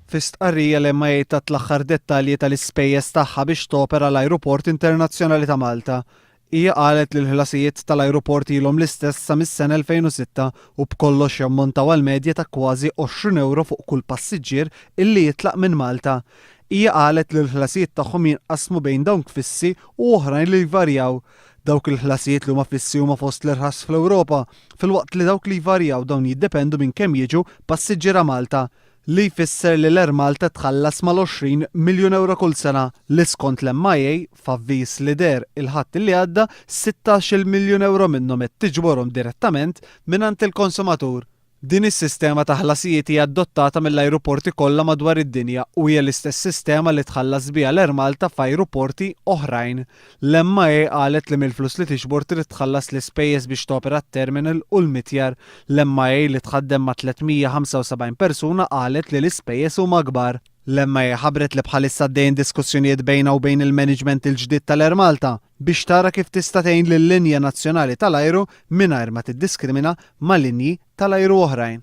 Fi stqarrija li ma jgħid l-aħħar dettalji tal-ispejjeż tagħha biex topera l-Ajruport Internazzjonali ta' Malta. Hija qalet li l-ħlasijiet tal-ajruport ilhom l-istess sa mis-sena 2006 u b'kollox jammontaw għal medja ta' kważi 20 euro fuq kull passiġġier illi jitlaq minn Malta. Hija qalet li l-ħlasijiet tagħhom jinqasmu bejn dawn fissi u oħrajn li jvarjaw. Dawk il-ħlasijiet li huma fissi huma fost l-irħas fl-Ewropa, filwaqt li dawk li jvarjaw dawn jiddependu minn kemm jiġu passiġġiera Malta. Li jfisser li l-Air Malta tħallas mal-20 miljun euro kull sena li skont l-MIA f'avviż li der il-ħadd li għadda 16 miljun euro minnhom qed tiġborhom direttament mingħand il-konsumatur. Din is-sistema ta' ħlasijiet hija adottata mill-ajruporti kollha madwar id-dinja u hija l-istess sistema li tħallas biha l-Air Malta f'ajruporti oħrajn. L-MIA qalet li mill-flus li tixbor trid tħallas l-ispejjeż biex topera t-terminal u l-mitjar. L-MIA li tħaddem ma' 375 persuna qalet li l-ispejjeż huma kbar. L-MIA ħabret li bħalissa għaddejjin diskussjonijiet bejnha u bejn il-management il-ġdid tal-Air Malta biex tara kif tista' tgħin lill-linja nazzjonali tal-ajru mingħajr ma tiddiskrimina ma' linji tal-ajru oħrajn.